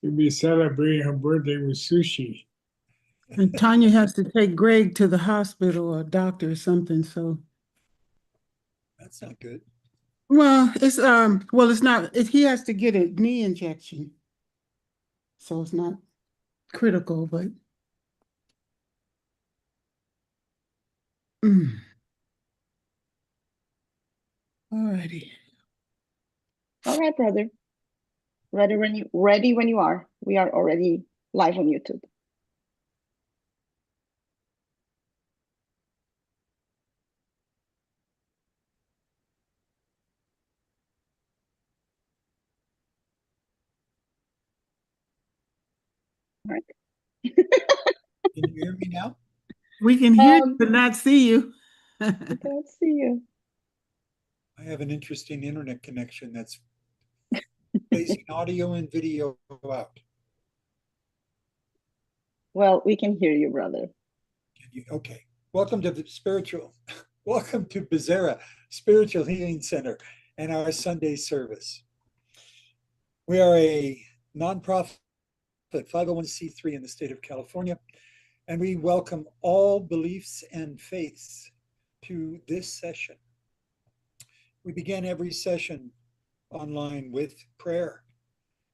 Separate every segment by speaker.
Speaker 1: She'll be celebrating her birthday with sushi.
Speaker 2: And Tanya has to take Greg to the hospital or doctor or something, so.
Speaker 3: That's not good.
Speaker 2: Well, it's not, he has to get a knee injection. So it's not critical, but. All righty.
Speaker 4: All right, brother. Ready when you are. We are already live on YouTube. All right.
Speaker 3: Can you hear me now?
Speaker 2: We can hear you, but not see you.
Speaker 4: I can't see you.
Speaker 3: I have an interesting internet connection that's facing audio and video out.
Speaker 4: Well, we can hear you, brother.
Speaker 3: Okay. Welcome to welcome to Bezerra Spiritual Healing Center and our Sunday service. We are a nonprofit 501c3 in the state of California, and we welcome all beliefs and faiths to this session. We begin every session online with prayer,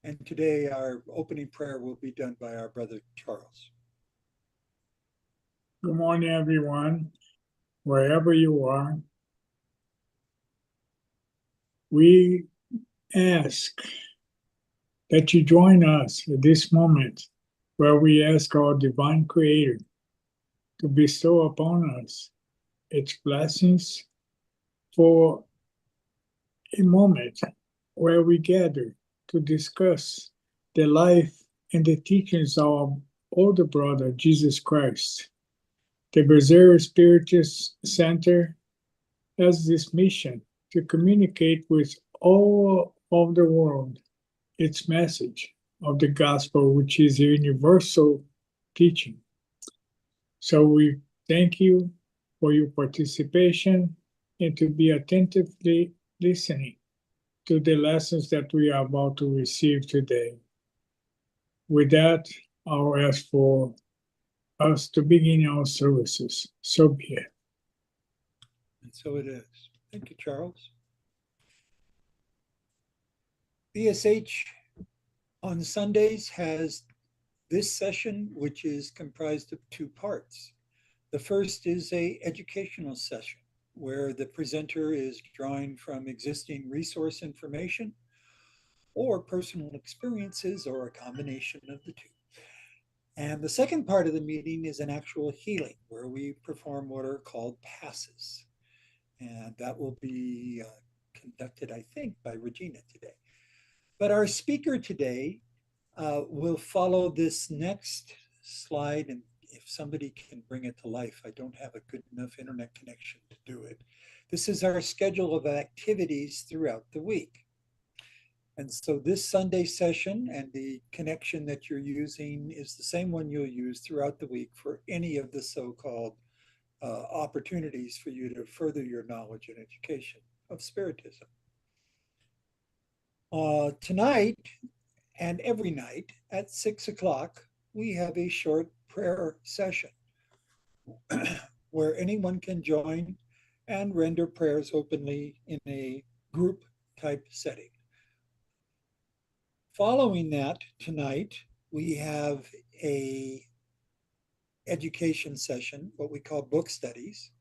Speaker 3: and today our opening prayer will be done by our brother Charles.
Speaker 1: Good morning, everyone, wherever you are. We ask that you join us at this moment where we ask our divine creator to bestow upon us its blessings for a moment where we gather to discuss the life and the teachings of our older brother, Jesus Christ. The Brazil Spiritual Center has this mission to communicate with all of the world its message of the gospel, which is a universal teaching. So we thank you for your participation and to be attentively listening to the lessons that we are about to receive today. With that, I'll ask for us to begin our services. So be it.
Speaker 3: And so it is. Thank you, Charles. BSH on Sundays has this session, which is comprised of two parts. The first is an educational session where the presenter is drawing from existing resource information or personal experiences or a combination of the two. And the second part of the meeting is an actual healing where we perform what are called passes. And that will be conducted, I think, by Regina today. But our speaker today will follow this next slide. And if somebody can bring it to life, I don't have a good enough internet connection to do it. This is our schedule of activities throughout the week. And so this Sunday session and the connection that you're using is the same one you'll use throughout the week for any of the so-called opportunities for you to further your knowledge and education of Spiritism. Tonight and every night at 6 o'clock, we have a short prayer session where anyone can join and render prayers openly in a group type setting. Following that, tonight, we have a education session, what we call book studies.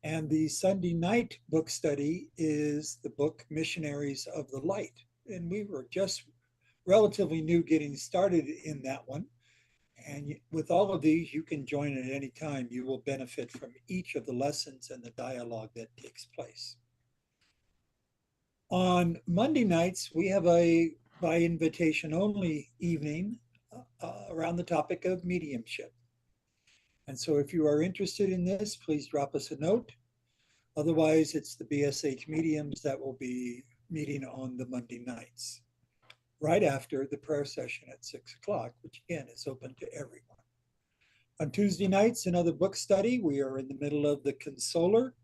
Speaker 3: And the Sunday night book study is the book Missionaries of the Light. And we were just relatively new getting started in that one. And with all of these, you can join at any time. You will benefit from each of the lessons and the dialogue that takes place. On Monday nights, we have a by invitation only evening around the topic of mediumship. And so if you are interested in this, please drop us a note. Otherwise, it's the BSH mediums that will be meeting on the Monday nights, right after the prayer session at 6 o'clock, which again is open to everyone. On Tuesday nights, another book study. We are in the middle of the Consoler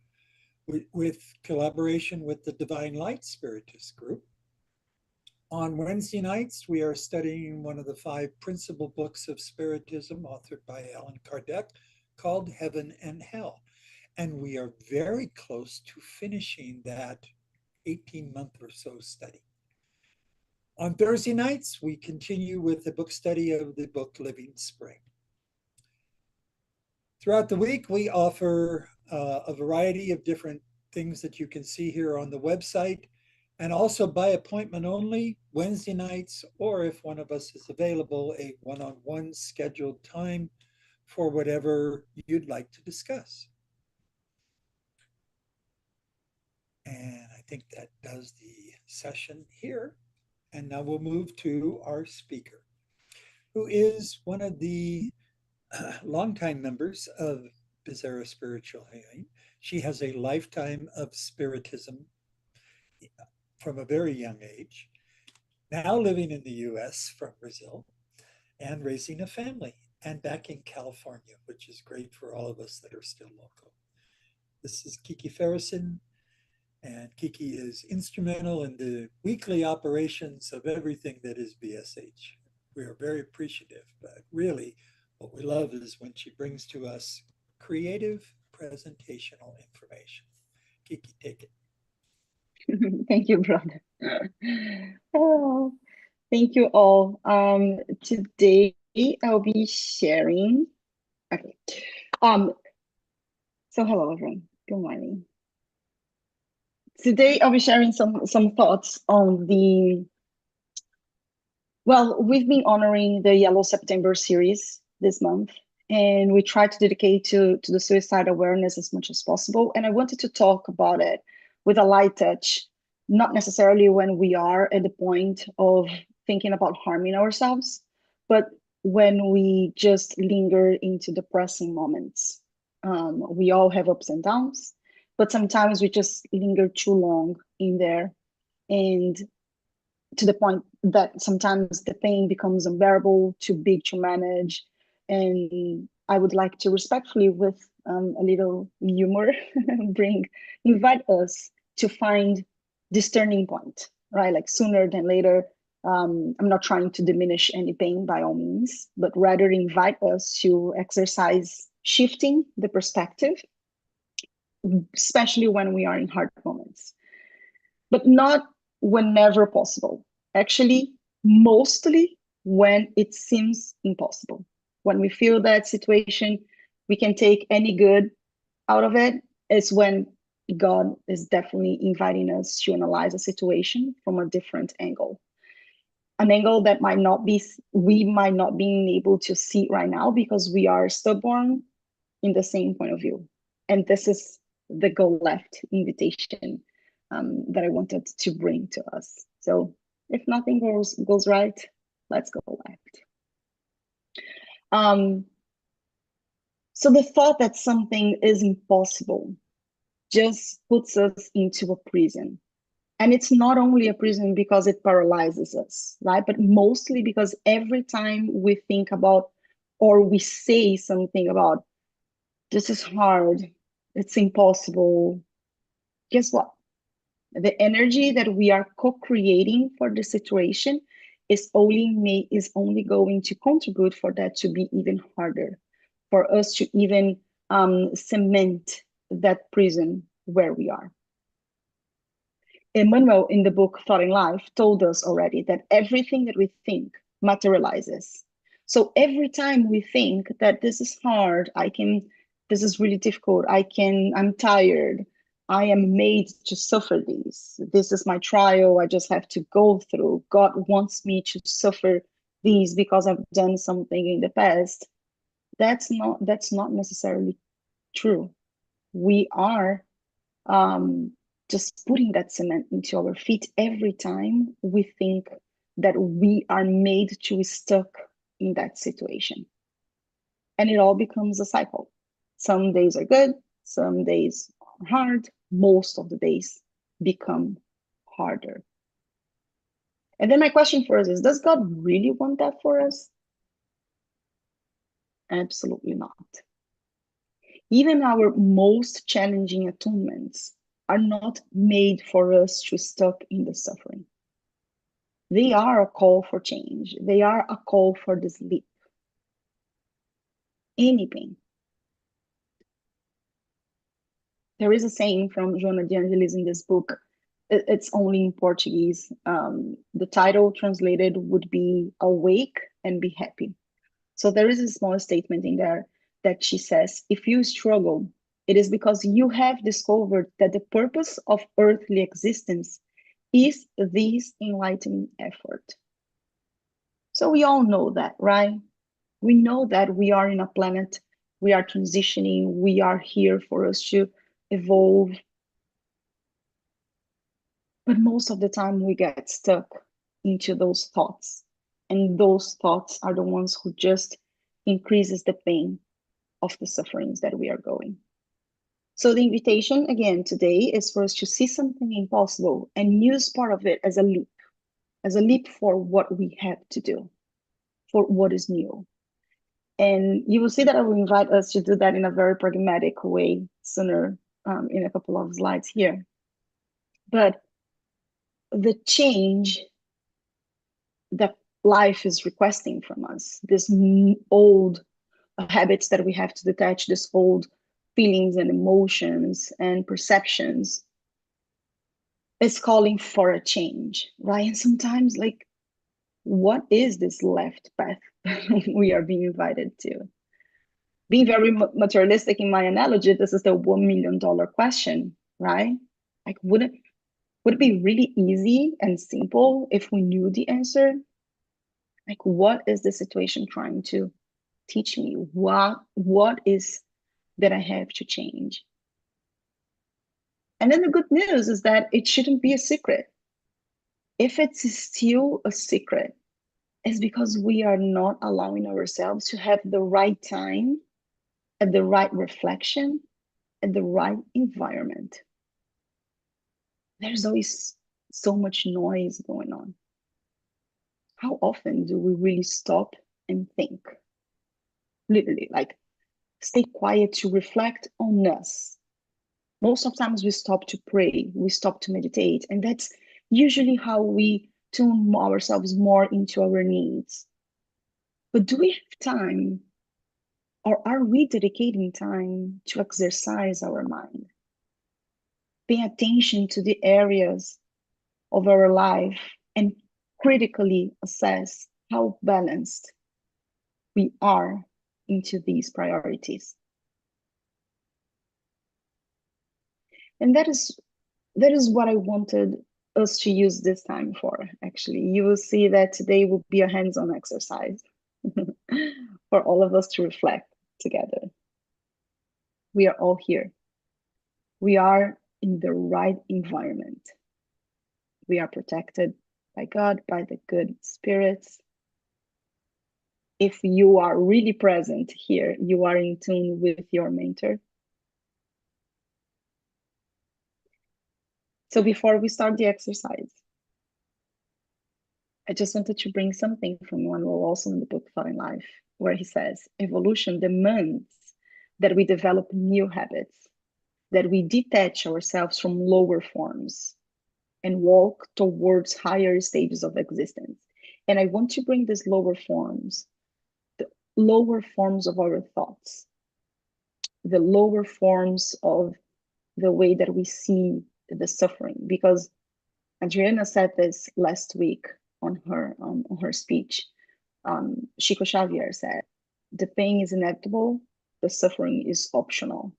Speaker 3: with collaboration with the Divine Light Spiritist group. On Wednesday nights, we are studying one of the 5 principal books of Spiritism authored by Allan Kardec called Heaven and Hell. And we are very close to finishing that 18-month or so study. On Thursday nights, we continue with the book study of the book Living Spring. Throughout the week, we offer a variety of different things that you can see here on the website, and also by appointment only, Wednesday nights, or if one of us is available, a one-on-one scheduled time for whatever you'd like to discuss. And I think that does the session here. And now we'll move to our speaker, who is one of the longtime members of Bizarro Spiritual Healing. She has a lifetime of Spiritism from a very young age, now living in the US from Brazil, and raising a family, and back in California, which is great for all of us that are still local. This is Kiki Feresin, and Kiki is instrumental in the weekly operations of everything that is BSH. We are very appreciative, but really what we love is when she brings to us creative presentational information. Kiki, take it.
Speaker 4: Thank you, brother. Oh, thank you all. Today I'll be sharing. Okay. So hello everyone. Good morning. Today I'll be sharing some thoughts on the. Well, we've been honoring the Yellow September series this month, and we try to dedicate to the suicide awareness as much as possible. And I wanted to talk about it with a light touch, not necessarily when we are at the point of thinking about harming ourselves, but when we just linger into depressing moments. We all have ups and downs, but sometimes we just linger too long in there, and to the point that sometimes the pain becomes unbearable, too big to manage. And I would like to respectfully, with a little humor, invite us to find this turning point, right? Like sooner than later. I'm not trying to diminish any pain by all means, but rather invite us to exercise shifting the perspective, especially when we are in hard moments. But not whenever possible. Actually, mostly when it seems impossible. When we feel that situation, we can take any good out of it, is when God is definitely inviting us to analyze a situation from a different angle. An angle that we might not be able to see right now because we are stubborn in the same point of view. And this is the go left invitation that I wanted to bring to us. So if nothing goes right, let's go left. So the thought that something is impossible just puts us into a prison. And it's not only a prison because it paralyzes us, right? But mostly because every time we think about or we say something about, this is hard, it's impossible, guess what? The energy that we are co-creating for the situation is only going to contribute for that to be even harder, for us to even cement that prison where we are. Emmanuel, in the book Thought in Life, told us already that everything that we think materializes. So every time we think that this is hard, this is really difficult, I'm tired, I am made to suffer this is my trial, I just have to go through, God wants me to suffer these because I've done something in the past. That's not necessarily true. We are just putting that cement into our feet every time we think that we are made to be stuck in that situation. And it all becomes a cycle. Some days are good, some days are hard, most of the days become harder. And then my question for us is, does God really want that for us? Absolutely not. Even our most challenging atonements are not made for us to stuck in the suffering. they are a call for change. They are a call for this leap. Any pain. There is a saying from Joana de Angelis in this book. It's only in Portuguese. The title translated would be Awake and Be Happy. So there is a small statement in there that she says, if you struggle, it is because you have discovered that the purpose of earthly existence is this enlightening effort. So we all know that, right? We know that we are in a planet, we are transitioning, we are here for us to evolve. But most of the time we get stuck into those thoughts. And those thoughts are the ones who just increases the pain of the sufferings that we are going. So the invitation again today is for us to see something impossible and use part of it as a leap for what we have to do, for what is new. And you will see that I will invite us to do that in a very pragmatic way sooner in a couple of slides here. But the change that life is requesting from us, this old habits that we have to detach, this old feelings and emotions and perceptions, is calling for a change, right? And sometimes, like, what is this left path we are being invited to? Being very materialistic in my analogy, this is the $1 million question, right? Like, would it be really easy and simple if we knew the answer? Like, what is the situation trying to teach me? What is that I have to change? And then the good news is that it shouldn't be a secret. If it's still a secret, it's because we are not allowing ourselves to have the right time, at the right reflection, at the right environment. There's always so much noise going on. How often do we really stop and think? Literally, like, stay quiet to reflect on us. Most of the times we stop to pray, we stop to meditate, and that's usually how we tune ourselves more into our needs. But do we have time, or are we dedicating time to exercise our mind? Pay attention to the areas of our life and critically assess how balanced we are into these priorities. And that is what I wanted us to use this time for, actually. You will see that today will be a hands-on exercise for all of us to reflect together. We are all here. We are in the right environment. We are protected by God, by the good spirits. If you are really present here, you are in tune with your mentor. So before we start the exercise, I just wanted to bring something from Manuel also in the book Thought in Life, where he says, evolution demands that we develop new habits, that we detach ourselves from lower forms and walk towards higher stages of existence. And I want to bring these lower forms, the lower forms of our thoughts, the lower forms of the way that we see the suffering, because Adriana said this last week on her speech. Chico Xavier said, the pain is inevitable, the suffering is optional.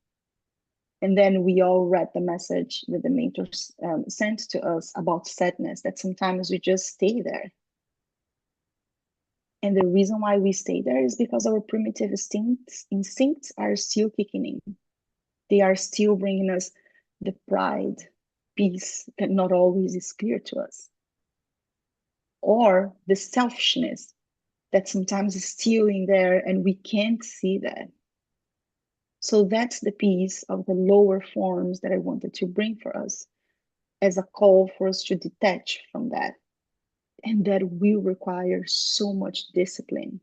Speaker 4: And then we all read the message that the mentors sent to us about sadness, that sometimes we just stay there. And the reason why we stay there is because our primitive instincts are still kicking in. They are still bringing us the pride, peace that not always is clear to us. Or the selfishness that sometimes is still in there and we can't see that. So that's the piece of the lower forms that I wanted to bring for us as a call for us to detach from that. And that will require so much discipline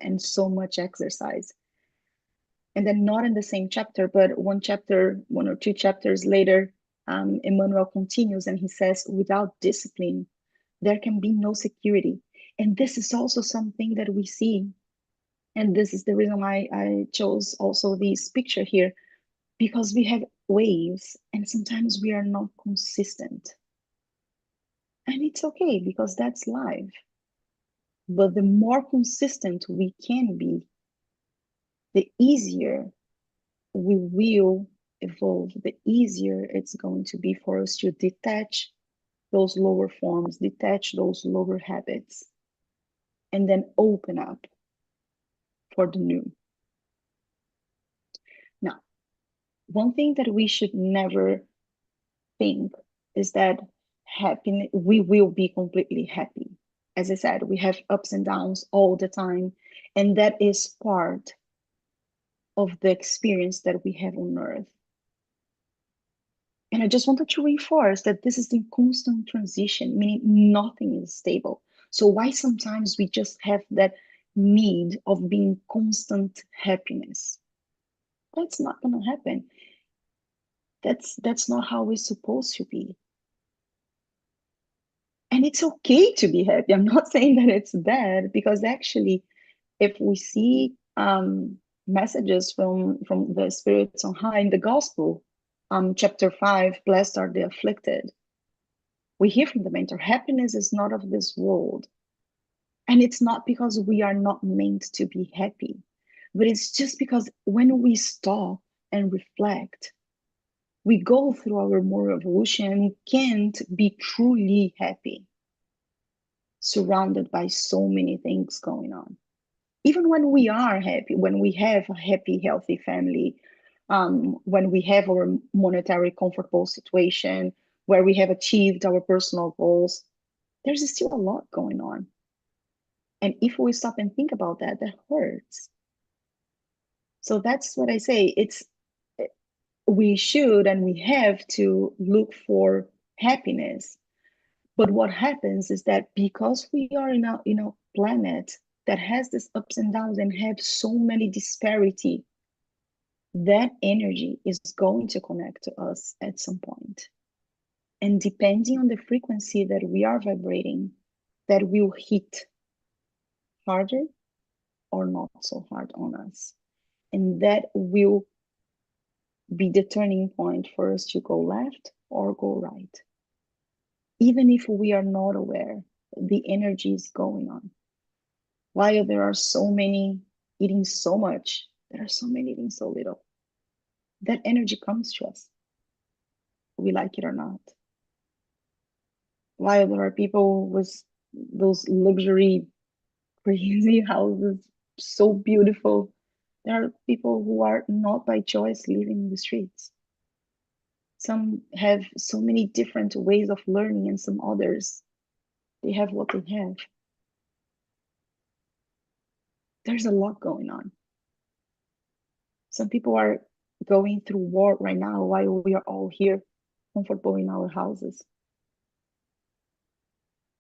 Speaker 4: and so much exercise. And then not in the same chapter, but one or two chapters later, Emmanuel continues and he says, without discipline, there can be no security. And this is also something that we see. And this is the reason why I chose also this picture here, because we have waves and sometimes we are not consistent. And it's okay because that's life. But the more consistent we can be, the easier we will evolve, the easier it's going to be for us to detach those lower forms, detach those lower habits, and then open up for the new. Now, one thing that we should never think is that happiness, we will be completely happy. As I said, we have ups and downs all the time, and that is part of the experience that we have on earth. And I just wanted to reinforce that this is in constant transition, meaning nothing is stable. So why sometimes we just have that need of being constant happiness? That's not going to happen. That's not how it's supposed to be. And it's okay to be happy. I'm not saying that it's bad, because actually, if we see messages from the spirits on high in the gospel, chapter 5, blessed are the afflicted, we hear from the mentor, happiness is not of this world. And it's not because we are not meant to be happy, but it's just because when we stop and reflect, we go through our moral evolution and we can't be truly happy, surrounded by so many things going on. Even when we are happy, when we have a happy, healthy family, when we have our monetary comfortable situation, where we have achieved our personal goals, there's still a lot going on. And if we stop and think about that, that hurts. So that's what I say. We should and we have to look for happiness. But what happens is that because we are in a planet that has this ups and downs and have so many disparity, that energy is going to connect to us at some point. And depending on the frequency that we are vibrating, that will hit harder or not so hard on us. And that will be the turning point for us to go left or go right. Even if we are not aware, the energy is going on. While there are so many eating so much, there are so many eating so little. That energy comes to us, we like it or not. While there are people with those luxury, crazy houses, so beautiful, there are people who are not by choice living in the streets. Some have so many different ways of learning, and some others, they have what they have. There's a lot going on. Some people are going through war right now while we are all here comfortable in our houses.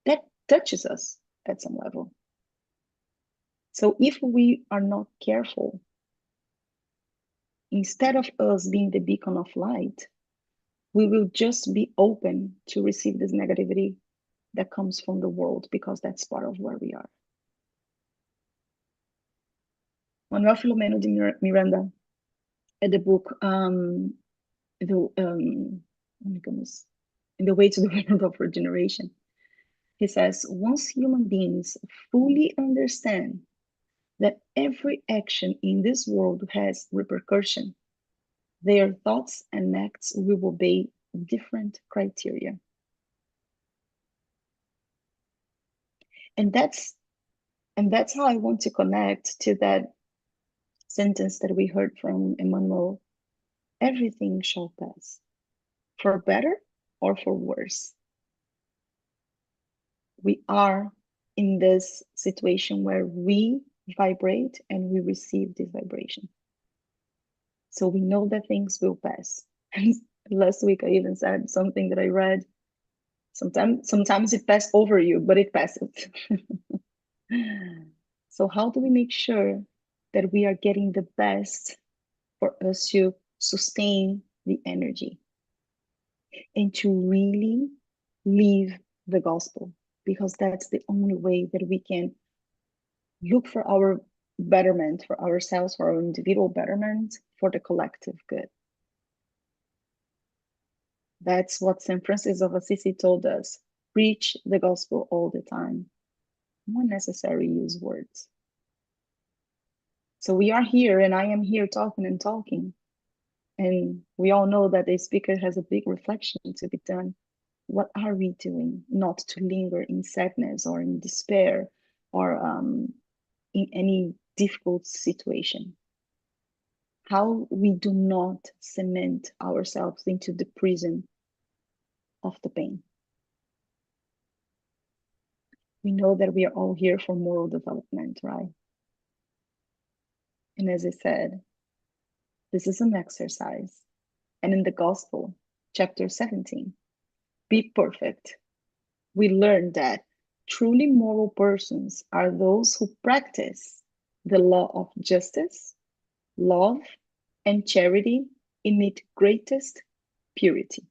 Speaker 4: That touches us at some level. So if we are not careful, instead of us being the beacon of light, we will just be open to receive this negativity that comes from the world, because that's part of where we are. Manuel Filomeno de Miranda, at the book, oh my goodness, In the Way to the World of Regeneration, he says, once human beings fully understand that every action in this world has repercussion, their thoughts and acts will obey different criteria. And that's how I want to connect to that sentence that we heard from Emmanuel. Everything shall pass, for better or for worse. We are in this situation where we vibrate and we receive this vibration. So we know that things will pass. Last week I even said something that I read. Sometimes it passes over you, but it passes. So how do we make sure that we are getting the best for us to sustain the energy? and to really live the gospel, because that's the only way that we can look for our betterment, for ourselves, for our individual betterment, for the collective good. That's what St. Francis of Assisi told us. Preach the gospel all the time. Not necessary use words. So we are here, and I am here talking and talking. And we all know that the speaker has a big reflection to be done. What are we doing not to linger in sadness or in despair or in any difficult situation? How we do not cement ourselves into the prison of the pain. We know that we are all here for moral development, right? And as I said, this is an exercise. And in the Gospel, chapter 17, be perfect, we learn that truly moral persons are those who practice the law of justice, love, and charity in its greatest purity.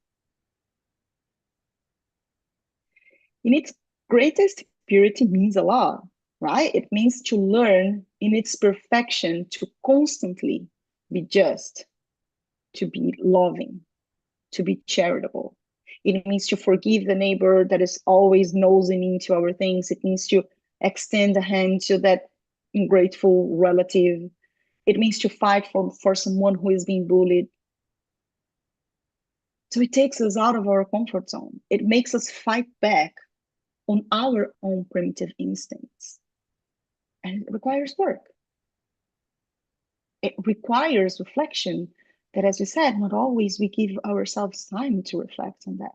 Speaker 4: In its greatest purity means a lot, right? It means to learn in its perfection to constantly be just, to be loving, to be charitable. It means to forgive the neighbor that is always nosing into our things. It means to extend a hand to that ungrateful relative. It means to fight for someone who is being bullied. So it takes us out of our comfort zone. It makes us fight back on our own primitive instincts. And it requires work. It requires reflection that, as we said, not always we give ourselves time to reflect on that.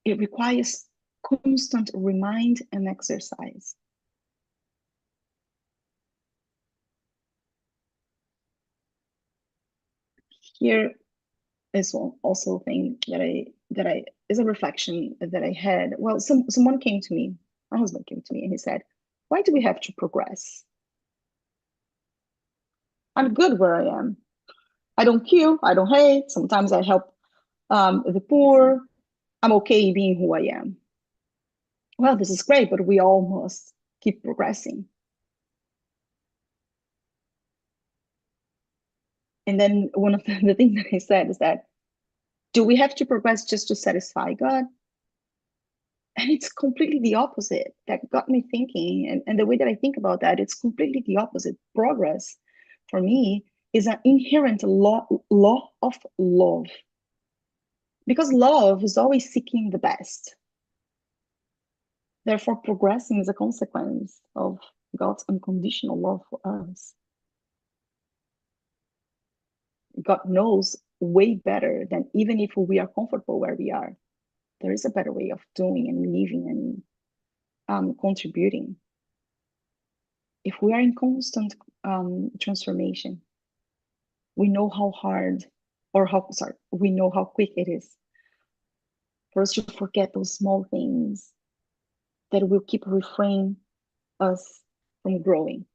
Speaker 4: It requires constant remind and exercise. Here is one also thing that I is a reflection that I had. Well, someone came to me, my husband came to me, and he said, "Why do we have to progress? I'm good where I am. I don't kill, I don't hate. Sometimes I help the poor. I'm okay being who I am." Well, this is great, but we all must keep progressing. And then one of the things that he said is that, do we have to progress just to satisfy God? And it's completely the opposite. That got me thinking. And the way that I think about that, it's completely the opposite. Progress, for me, is an inherent law of love. Because love is always seeking the best. Therefore, progressing is a consequence of God's unconditional love for us. God knows way better than even if we are comfortable where we are. There is a better way of doing and living and contributing. If we are in constant transformation, we know how hard, we know how quick it is for us to forget those small things that will keep refraining us from growing.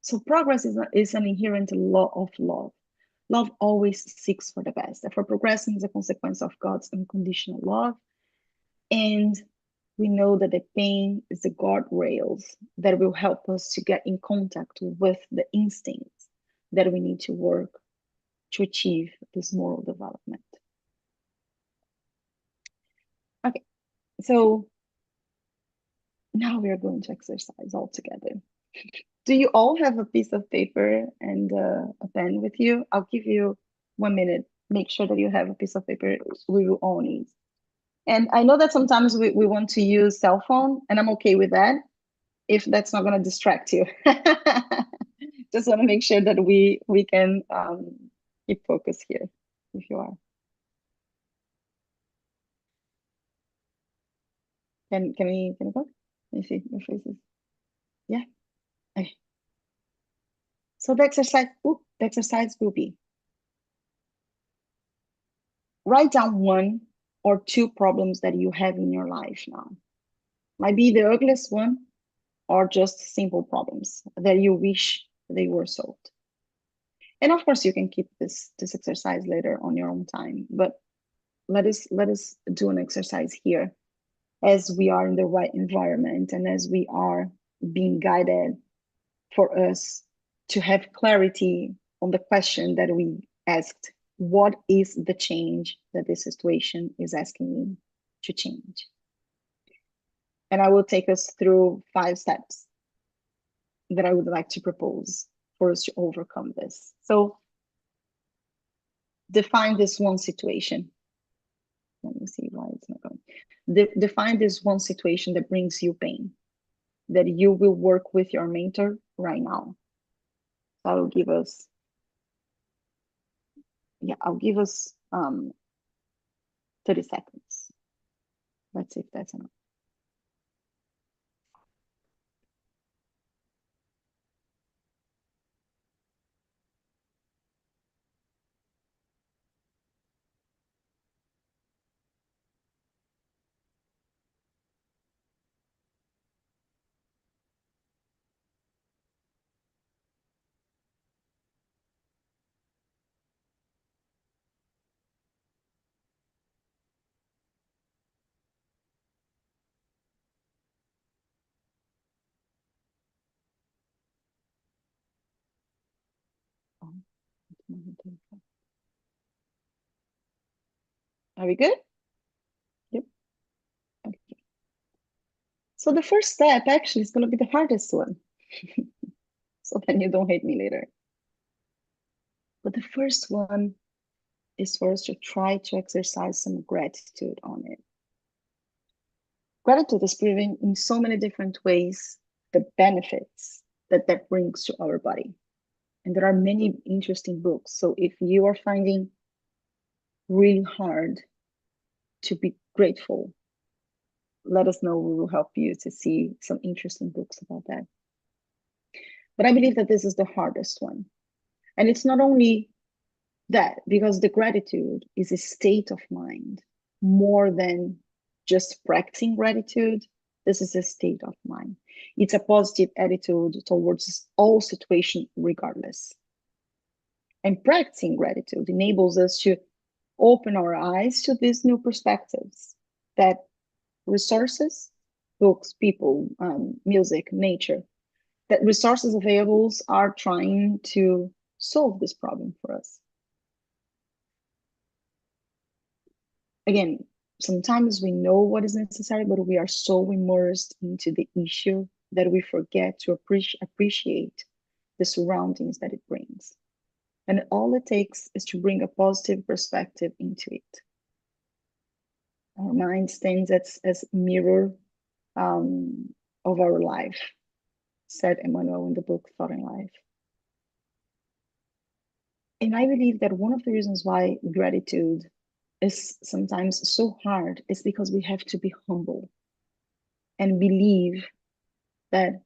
Speaker 4: So progress is an inherent law of love. Love always seeks for the best. Therefore, progressing is a consequence of God's unconditional love. And we know that the pain is the guardrails that will help us to get in contact with the instincts that we need to work to achieve this moral development. Okay, so now we are going to exercise all together. Do you all have a piece of paper and a pen with you? I'll give you 1 minute. Make sure that you have a piece of paper. We will all need. And I know that sometimes we want to use cell phone, and I'm okay with that if that's not going to distract you. Just want to make sure that we can keep focus here, if you are. Can we go? Let me see your faces. Yeah. Okay. So the exercise will be write down 1 or 2 problems that you have in your life now. Might be the ugliest one or just simple problems that you wish they were solved. And of course, you can keep this exercise later on your own time. But let us do an exercise here as we are in the right environment and as we are being guided for us to have clarity on the question that we asked. What is the change that this situation is asking me to change? And I will take us through 5 steps that I would like to propose for us to overcome this. So define this one situation. Let me see why it's not going. Define this one situation that brings you pain, that you will work with your mentor right now. So I'll give us, I'll give us 30 seconds. Let's see if that's enough. Are we good? Yep. Okay. So the first step actually is going to be the hardest one. So then you don't hate me later. But the first one is for us to try to exercise some gratitude on it. Gratitude is proven in so many different ways the benefits that brings to our body. And there are many interesting books. So if you are finding really hard to be grateful, let us know. We will help you to see some interesting books about that. But I believe that this is the hardest one. And it's not only that, because the gratitude is a state of mind more than just practicing gratitude. This is a state of mind. It's a positive attitude towards all situations, regardless. And practicing gratitude enables us to open our eyes to these new perspectives that resources, books, people, music, nature, that resources available are trying to solve this problem for us. Again, sometimes we know what is necessary, but we are so immersed into the issue that we forget to appreciate the surroundings that it brings. And all it takes is to bring a positive perspective into it. Our mind stands as mirror of our life, said Emmanuel in the book Thought and Life. And I believe that one of the reasons why gratitude is sometimes so hard is because we have to be humble and believe that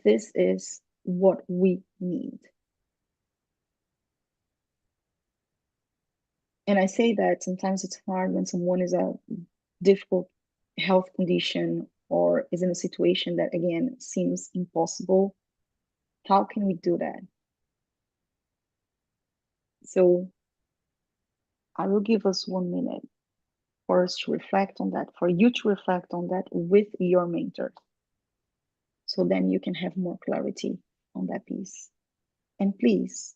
Speaker 4: this is what we need. And I say that sometimes it's hard when someone is a difficult health condition or is in a situation that, again, seems impossible. How can we do that? So I will give us 1 minute for us to reflect on that, for you to reflect on that with your mentor. So then you can have more clarity on that piece. And please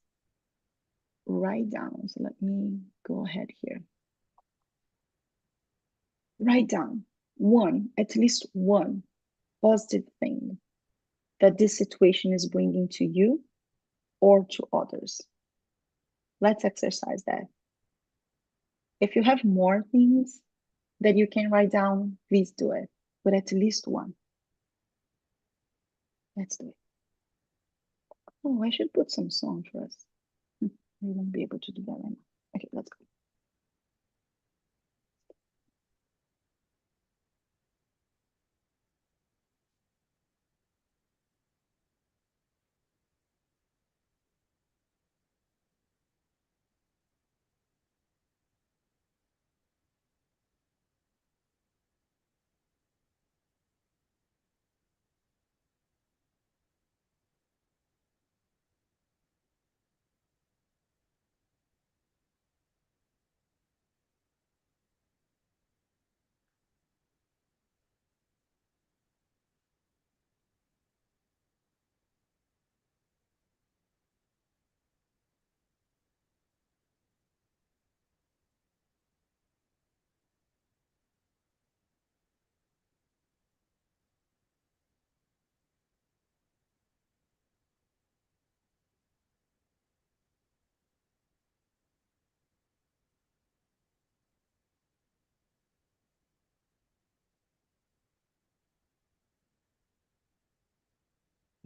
Speaker 4: write down. So let me go ahead here. Write down at least one positive thing that this situation is bringing to you or to others. Let's exercise that. If you have more things that you can write down, please do it, but at least one. Let's do it. Oh, I should put some song for us. We won't be able to do that right now. Okay, let's go.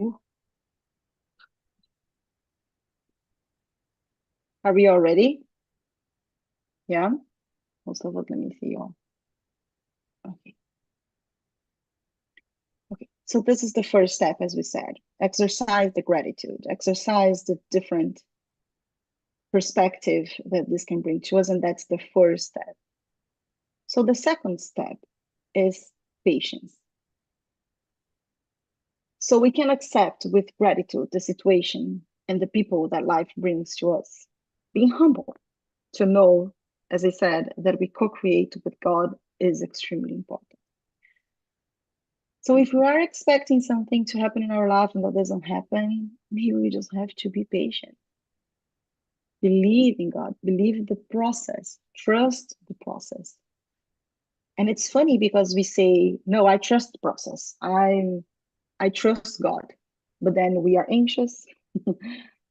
Speaker 4: Ooh. Are we all ready? Yeah. Most of it, let me see y'all. Okay. Okay. So this is the first step, as we said. Exercise the gratitude, exercise the different perspective that this can bring to us, and that's the first step. So the second step is patience. So we can accept with gratitude the situation and the people that life brings to us. Being humble to know, as I said, that we co-create with God is extremely important. So if we are expecting something to happen in our life and that doesn't happen, maybe we just have to be patient. Believe in God, believe the process, trust the process. And it's funny because we say, no, I trust the process. I trust God. But then we are anxious,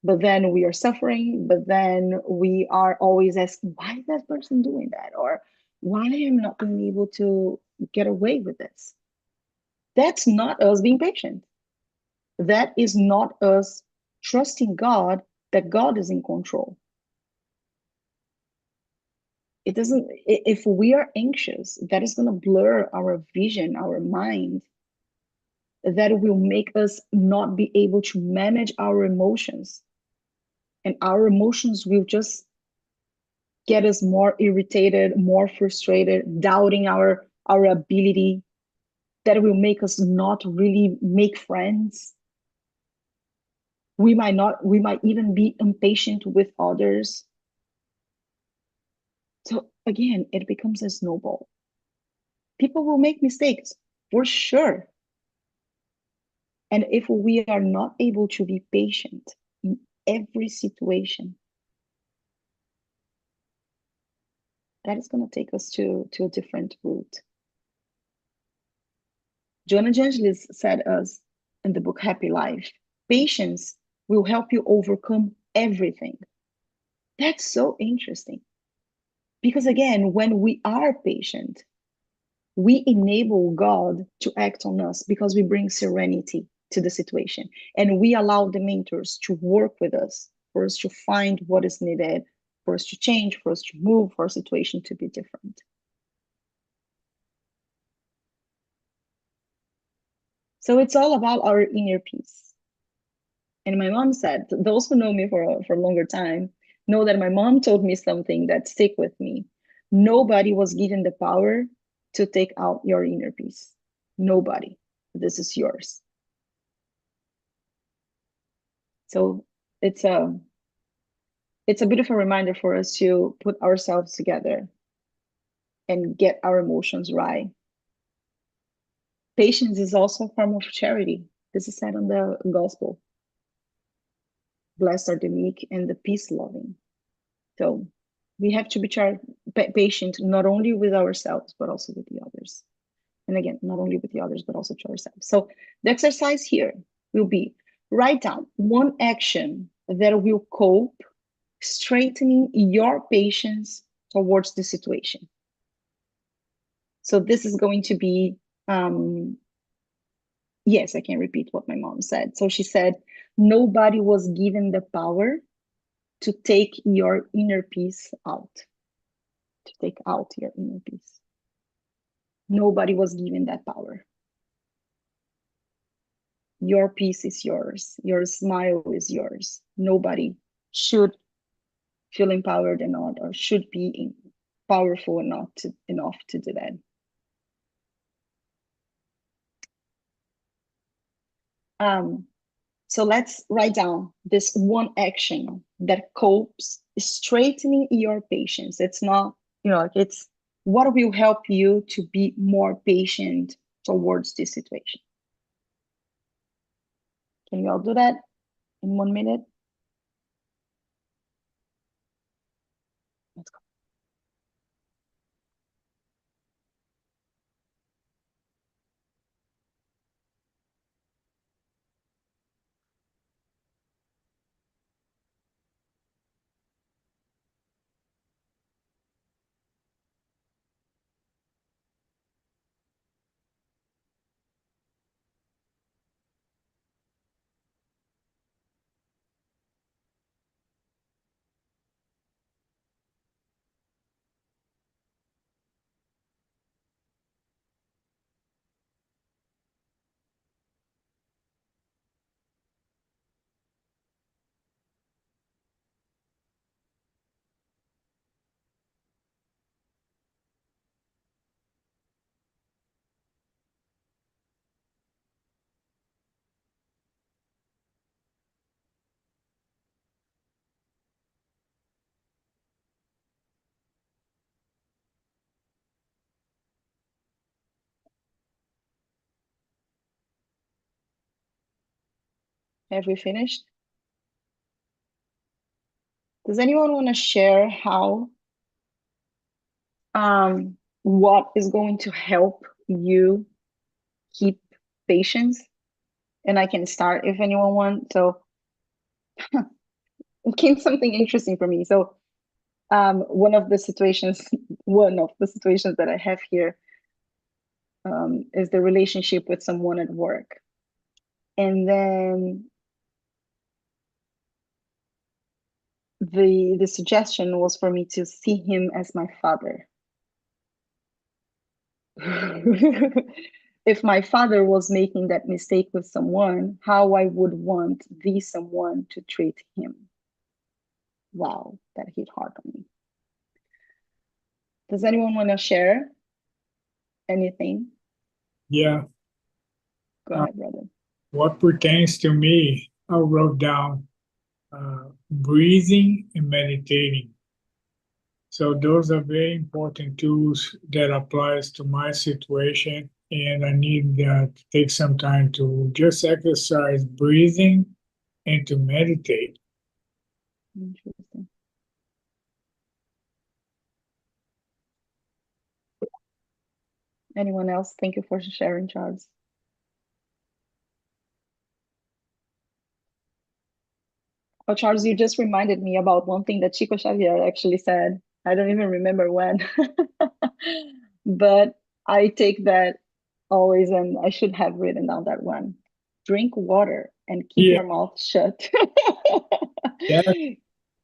Speaker 4: but then we are suffering, but then we are always asking, why is that person doing that? Or why am I not being able to get away with this? That's not us being patient. That is not us trusting God that God is in control. It doesn't, if we are anxious, that is going to blur our vision, our mind, that will make us not be able to manage our emotions. And our emotions will just get us more irritated, more frustrated, doubting our ability. That will make us not really make friends. We might even be impatient with others. So again, it becomes a snowball. People will make mistakes for sure. And if we are not able to be patient in every situation, that is going to take us to a different route. Joanna Angelis said us in the book Happy Life, patience will help you overcome everything. That's so interesting. Because again, when we are patient, we enable God to act on us because we bring serenity to the situation. And we allow the mentors to work with us for us to find what is needed, for us to change, for us to move, for our situation to be different. So it's all about our inner peace. And my mom said, those who know me for a longer time know that my mom told me something that stick with me. Nobody was given the power to take out your inner peace. Nobody. This is yours. So it's a bit of a reminder for us to put ourselves together and get our emotions right. Patience is also a form of charity. This is said on the gospel. Blessed are the meek and the peace loving. So we have to be patient not only with ourselves, but also with the others. And again, not only with the others, but also to ourselves. So the exercise here will be write down one action that will cope, strengthening your patience towards the situation. So this is going to be, yes, I can repeat what my mom said. So she said, nobody was given the power to take your inner peace out, to take out your inner peace. Nobody was given that power. Your peace is yours. Your smile is yours. Nobody should feel empowered enough or should be powerful enough to do that. So let's write down this one action that copes, straightening your patience. It's not, it's what will help you to be more patient towards this situation. Can you all do that in 1 minute? Let's go. Have we finished? Does anyone want to share how what is going to help you keep patience? And I can start if anyone wants. So it came something interesting for me. So one of the situations that I have here is the relationship with someone at work. And then the suggestion was for me to see him as my father. If my father was making that mistake with someone, how I would want the someone to treat him. Wow, that hit hard on me. Does anyone want to share anything?
Speaker 1: Yeah.
Speaker 4: Go ahead, brother.
Speaker 1: What pertains to me, I wrote down breathing and meditating. So those are very important tools that applies to my situation, and I need to take some time to just exercise breathing and to meditate.
Speaker 4: Interesting. Anyone else? Thank you for sharing, Charles. Oh, Charles, you just reminded me about one thing that Chico Xavier actually said. I don't even remember when, but I take that always, and I should have written down that one. Drink water and keep
Speaker 1: Yeah,
Speaker 4: your mouth shut.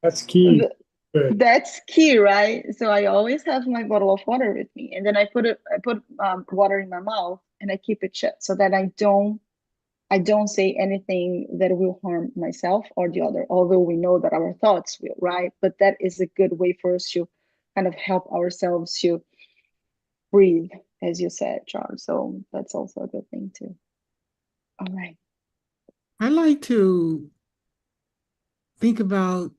Speaker 1: that's key. Good.
Speaker 4: That's key, right? So I always have my bottle of water with me, and then I put water in my mouth and I keep it shut so that I don't say anything that will harm myself or the other, although we know that our thoughts will, right? But that is a good way for us to kind of help ourselves to breathe, as you said, Charles. So that's also a good thing too. All right.
Speaker 2: I like to think about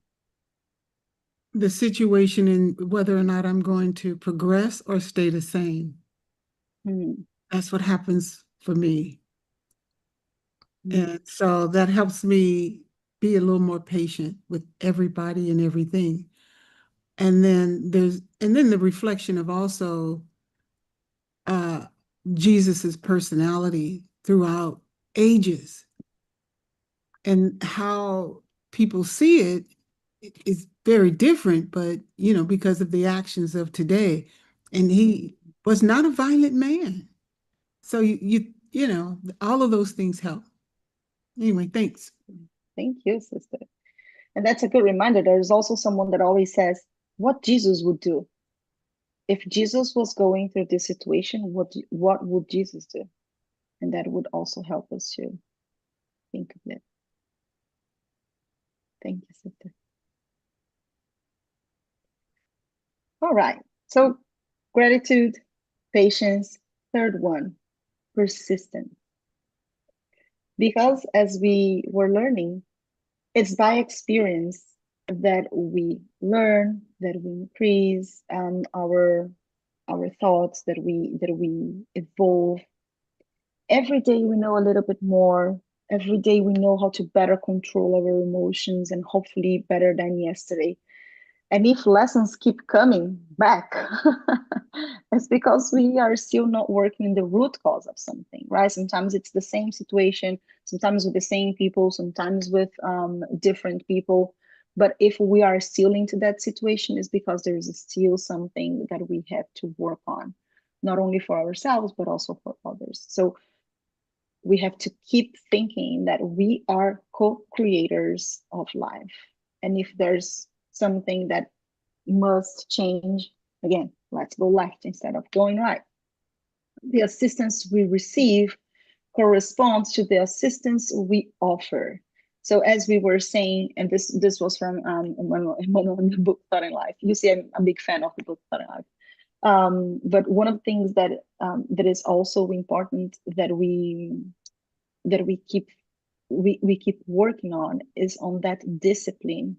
Speaker 2: the situation and whether or not I'm going to progress or stay the same.
Speaker 4: Hmm.
Speaker 2: That's what happens for me.
Speaker 4: Hmm.
Speaker 2: And so that helps me be a little more patient with everybody and everything. And then the reflection of also uh Jesus's personality throughout ages and how people see it is very different, but because of the actions of today. And he was not a violent man. So all of those things help. Anyway, thanks.
Speaker 4: Thank you, sister. And that's a good reminder. There's also someone that always says what Jesus would do. If Jesus was going through this situation, what would Jesus do? And that would also help us to think of it. Thank you, sister. All right. So gratitude, patience. Third one, persistence. Because as we were learning, it's by experience that we learn, that we increase our thoughts, that we evolve. Every day we know a little bit more. Every day we know how to better control our emotions and hopefully better than yesterday. And if lessons keep coming back, it's because we are still not working in the root cause of something, right? Sometimes it's the same situation, sometimes with the same people, sometimes with different people. But if we are still into that situation, it's because there is still something that we have to work on, not only for ourselves, but also for others. So we have to keep thinking that we are co-creators of life. And if there's something that must change, again, let's go left instead of going right. The assistance we receive corresponds to the assistance we offer. So as we were saying, and this was from Emmanuel in the book Thought in Life. You see, I'm a big fan of the book Thought in Life. But one of the things that is also important that we keep working on is on that discipline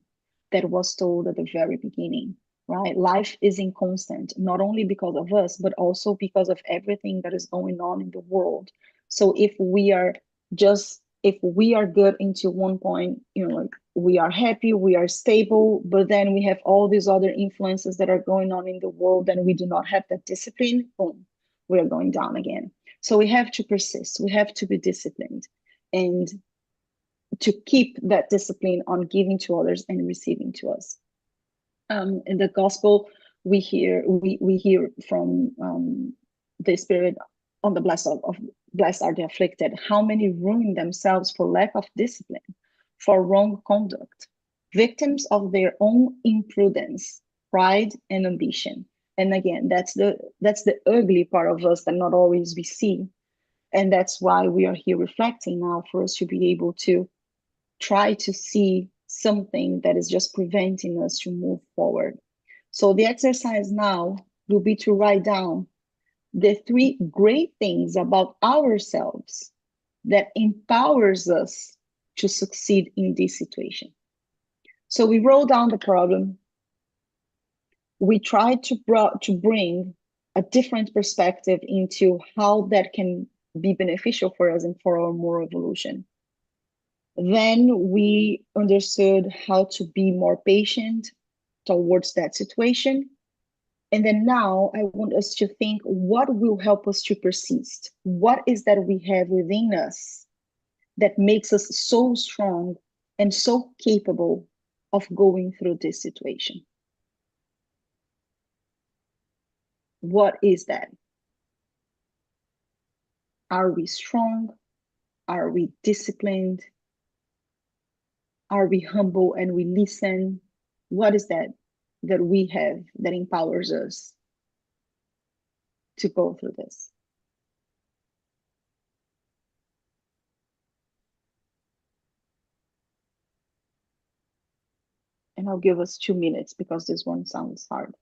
Speaker 4: that was told at the very beginning, right? Life is inconstant, not only because of us, but also because of everything that is going on in the world. So if we are just if we are good into one point, like we are happy, we are stable, but then we have all these other influences that are going on in the world and we do not have that discipline, boom, we are going down again. So we have to persist, we have to be disciplined, and to keep that discipline on giving to others and receiving to us. In the gospel, we hear from the Spirit on the blessed are the afflicted. How many ruin themselves for lack of discipline, for wrong conduct, victims of their own imprudence, pride, and ambition. And again, that's the ugly part of us that not always we see, and that's why we are here reflecting now, for us to be able to try to see something that is just preventing us to move forward. So the exercise now will be to write down the 3 great things about ourselves that empowers us to succeed in this situation. So we wrote down the problem. We tried to bring a different perspective into how that can be beneficial for us and for our moral evolution. Then we understood how to be more patient towards that situation. And then now I want us to think, what will help us to persist? What is that we have within us that makes us so strong and so capable of going through this situation? What is that? Are we strong? Are we disciplined? Are we humble and we listen? What is that we have that empowers us to go through this? And I'll give us 2 minutes because this one sounds hard.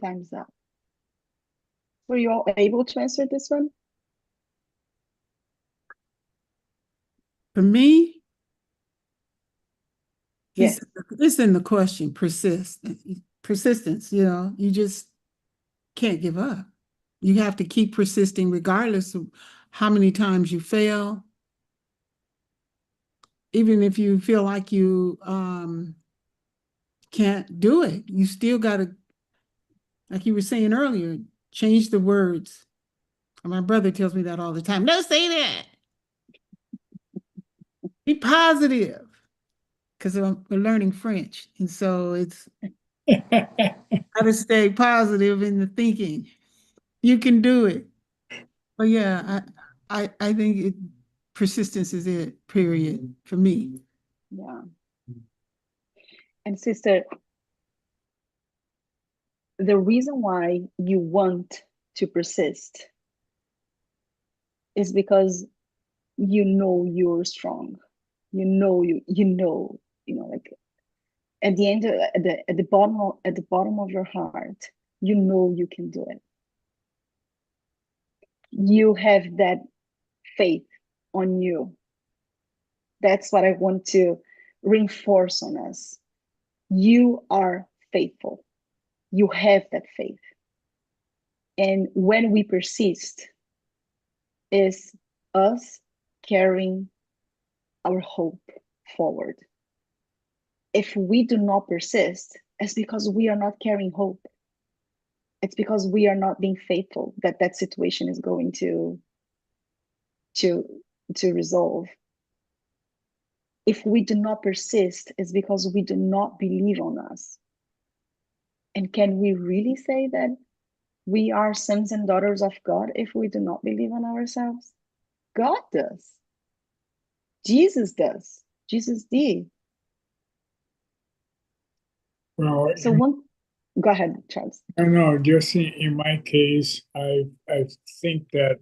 Speaker 4: Time's up. Were you all able to answer this one?
Speaker 2: For me,
Speaker 4: Yes.
Speaker 2: it's in the question, persistence, you just can't give up. You have to keep persisting regardless of how many times you fail. Even if you feel like you can't do it, you still got to, like you were saying earlier, change the words. My brother tells me that all the time. Don't say that. Be positive. Because we're learning French. And so it's got to stay positive in the thinking. You can do it. But yeah, I think persistence is it, period, for me.
Speaker 4: Yeah. And sister, the reason why you want to persist is because you know you're strong. Like at the end, at the bottom of your heart, you know you can do it. You have that faith on you. That's what I want to reinforce on us. You are faithful. You have that faith. And when we persist, is us carrying our hope forward. If we do not persist, it's because we are not carrying hope. It's because we are not being faithful that that situation is going to to resolve. If we do not persist, it's because we do not believe on us. And can we really say that we are sons and daughters of God if we do not believe on ourselves? God does. Jesus does. Jesus did.
Speaker 1: Well,
Speaker 4: So go ahead, Charles.
Speaker 1: I don't know, just in my case, I think that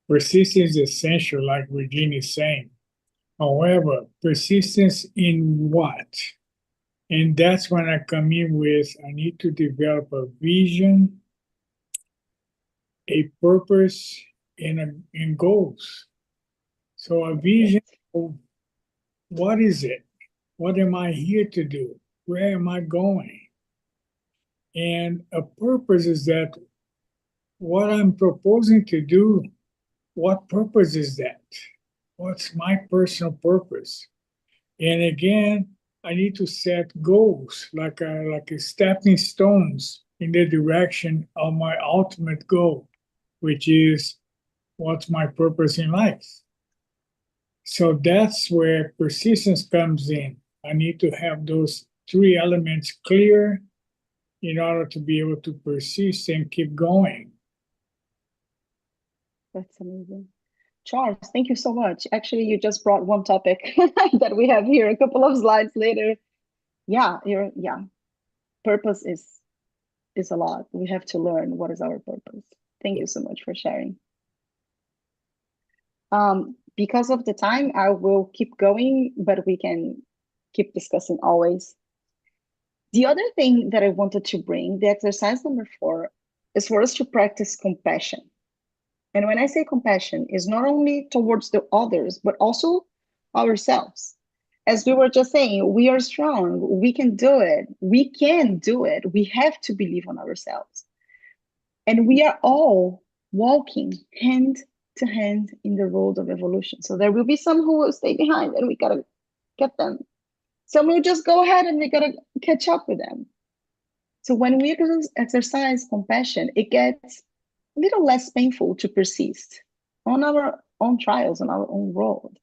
Speaker 1: persistence is essential, like Regina is saying. However, persistence in what? And that's when I come in with I need to develop a vision, a purpose, and goals. So a vision, what is it? What am I here to do? Where am I going? And a purpose is that what I'm proposing to do, what purpose is that? What's my personal purpose? And again, I need to set goals like a stepping stones in the direction of my ultimate goal, which is what's my purpose in life. So that's where persistence comes in. I need to have those three elements clear in order to be able to persist and keep going.
Speaker 4: That's amazing. Charles, thank you so much. Actually, you just brought one topic that we have here a couple of slides later. Yeah, purpose is a lot. We have to learn what is our purpose. Thank you so much for sharing. Because of the time, I will keep going, but we can keep discussing always. The other thing that I wanted to bring, the exercise number 4, is for us to practice compassion. And when I say compassion, is not only towards the others, but also ourselves. As we were just saying, we are strong. We can do it. We can do it. We have to believe on ourselves. And we are all walking hand to hand in the road of evolution. So there will be some who will stay behind and we got to get them. Some will just go ahead and we got to catch up with them. So when we exercise compassion, it gets a little less painful to persist on our own trials, on our own road.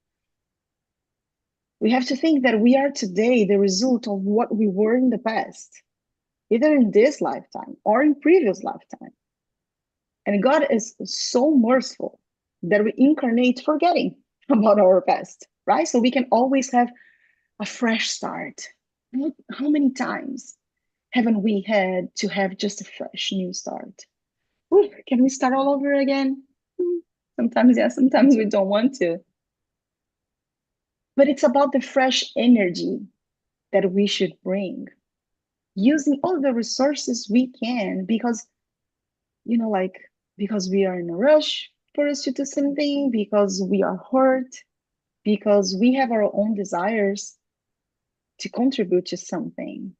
Speaker 4: We have to think that we are today the result of what we were in the past, either in this lifetime or in previous lifetime. And God is so merciful that we incarnate forgetting about our past, right? So we can always have a fresh start. How many times haven't we had to have just a fresh new start? Ooh, can we start all over again? Sometimes, yes, sometimes we don't want to. But it's about the fresh energy that we should bring, using all the resources we can, because, because we are in a rush for us to do something, because we are hurt, because we have our own desires to contribute to something.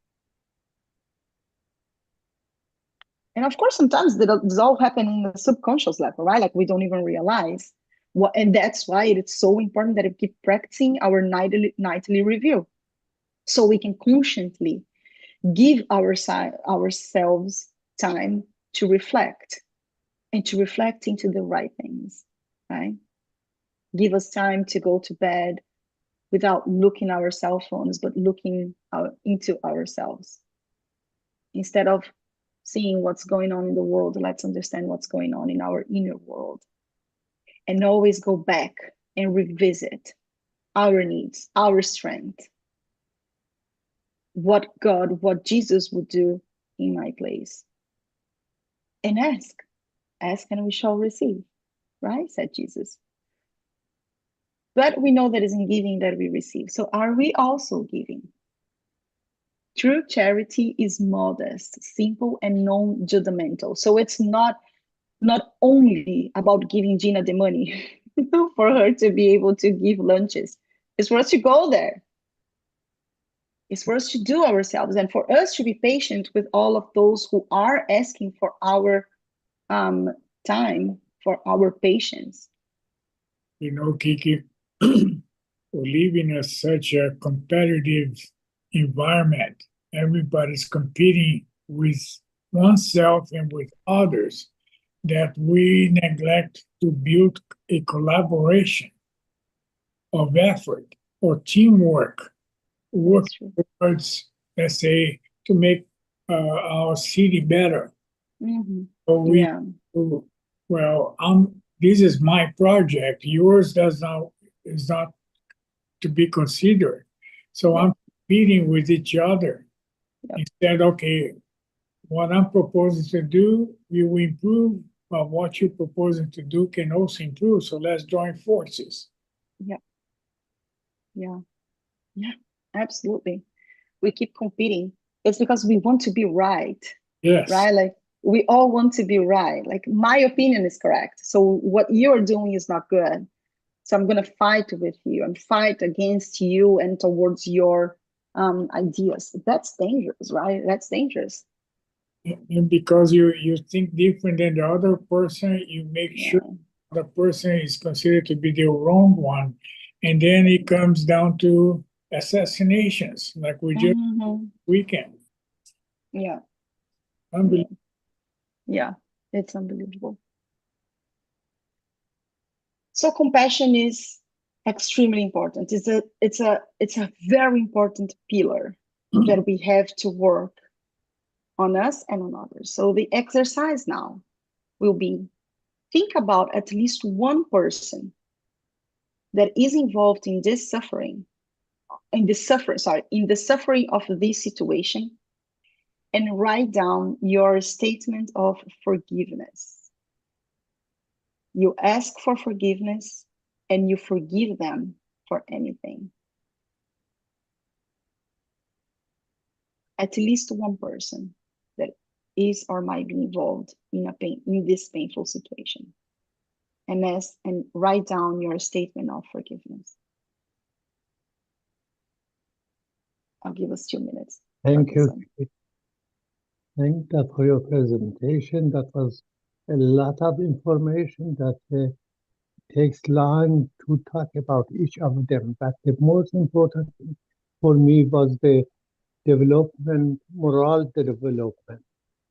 Speaker 4: And of course, sometimes this all happen in the subconscious level, right? Like we don't even realize what, and that's why it's so important that we keep practicing our nightly review, so we can consciously give ourselves time to reflect and to reflect into the right things, right? Give us time to go to bed without looking our cell phones, but looking into ourselves, instead of seeing what's going on in the world, let's understand what's going on in our inner world. And always go back and revisit our needs, our strength, what God, what Jesus would do in my place. And ask and we shall receive, right? Said Jesus. But we know that it's in giving that we receive. So are we also giving? True charity is modest, simple, and non-judgmental. So it's not only about giving Gina the money for her to be able to give lunches. It's for us to go there. It's for us to do ourselves and for us to be patient with all of those who are asking for our time, for our patience.
Speaker 1: You know, Kiki, we live in such a competitive environment. Everybody's competing with oneself and with others, that we neglect to build a collaboration of effort or teamwork, work towards, let's say, to make our city better.
Speaker 4: Mm-hmm.
Speaker 1: So we, well, this is my project. Yours is not to be considered. So I'm competing with each other. Instead, okay, what I'm proposing to do, we will improve, but what you're proposing to do can also improve. So let's join forces.
Speaker 4: Yeah, absolutely. We keep competing. It's because we want to be right.
Speaker 1: Yes.
Speaker 4: Right? Like we all want to be right. Like my opinion is correct. So what you're doing is not good. So I'm going to fight with you and fight against you and towards your ideas. That's dangerous, right? That's dangerous.
Speaker 1: And because you think different than the other person, you make sure the person is considered to be the wrong one. And then it comes down to assassinations, like we just weekend.
Speaker 4: Yeah.
Speaker 1: Unbelievable.
Speaker 4: Yeah, it's unbelievable. So compassion is extremely important. It's a very important pillar that we have to work on us and on others. So the exercise now will be think about at least one person that is involved in this suffering, in the suffering of this situation, and write down your statement of forgiveness. You ask for forgiveness and you forgive them for anything. At least one person that is or might be involved in this painful situation. And write down your statement of forgiveness. I'll give us 2 minutes.
Speaker 5: Thank you. Thank you for your presentation. That was a lot of information that takes long to talk about each of them. But the most important thing for me was the development, moral development,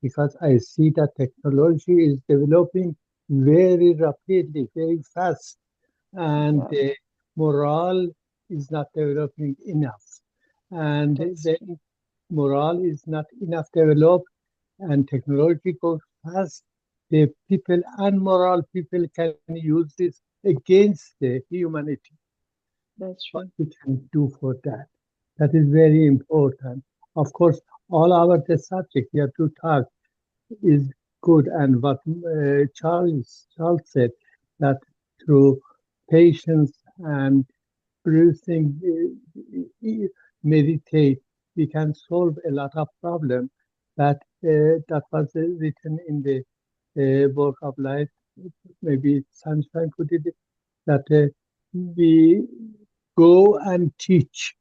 Speaker 5: because I see that technology is developing very rapidly, very fast, and the moral is not developing enough. And then moral is not enough developed, and technology goes fast. The people, unmoral people, can use this against the humanity.
Speaker 4: That's true.
Speaker 5: What we can do for that? That is very important. Of course, all our the subject here to talk is good, and what Charles said, that through patience and breathing, meditate, we can solve a lot of problems. That was written in the book of life. Maybe Sunshine put it, that we go and teach.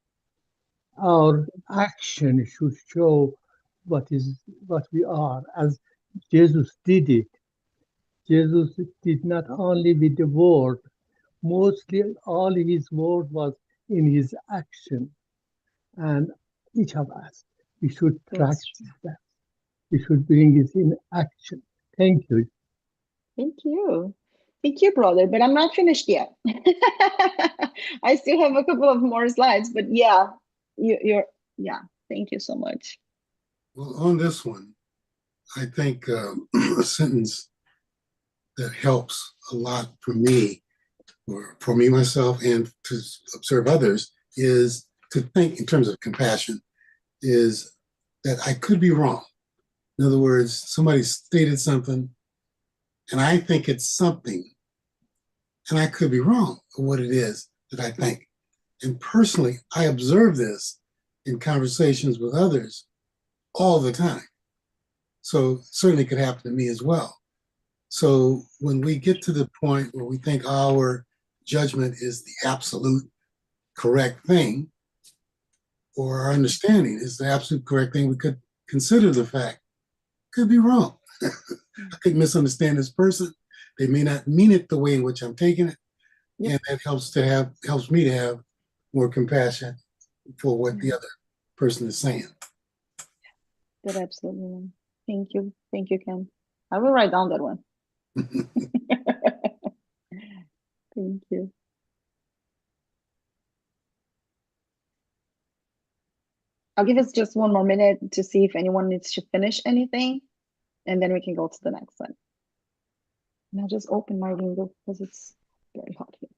Speaker 5: Our action should show what we are, as Jesus did it. Jesus did not only with the word, mostly all his word was in his action. And each of us, we should practice that. We should bring it in action. Thank you.
Speaker 4: Thank you. Thank you, brother. But I'm not finished yet. I still have a couple of more slides, but yeah, thank you so much.
Speaker 6: Well, on this one, I think a sentence that helps a lot for me, or for me myself, and to observe others, is to think in terms of compassion, is that I could be wrong. In other words, somebody stated something, and I think it's something, and I could be wrong for what it is that I think. And personally, I observe this in conversations with others all the time. So certainly could happen to me as well. So when we get to the point where we think our judgment is the absolute correct thing, or our understanding is the absolute correct thing, we could consider the fact, could be wrong. I could misunderstand this person. They may not mean it the way in which I'm taking it.
Speaker 4: Yep.
Speaker 6: And that helps me to have more compassion for what the other person is saying.
Speaker 4: That absolutely. Thank you. Thank you, Ken. I will write down that one. Thank you. I'll give us just one more minute to see if anyone needs to finish anything, and then we can go to the next one. And I'll just open my window because it's very hot here.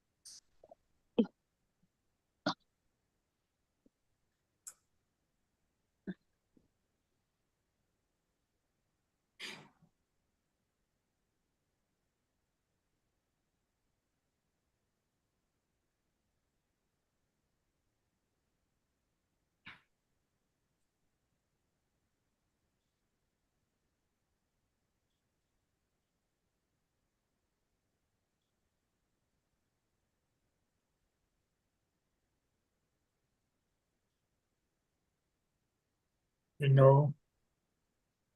Speaker 1: You know,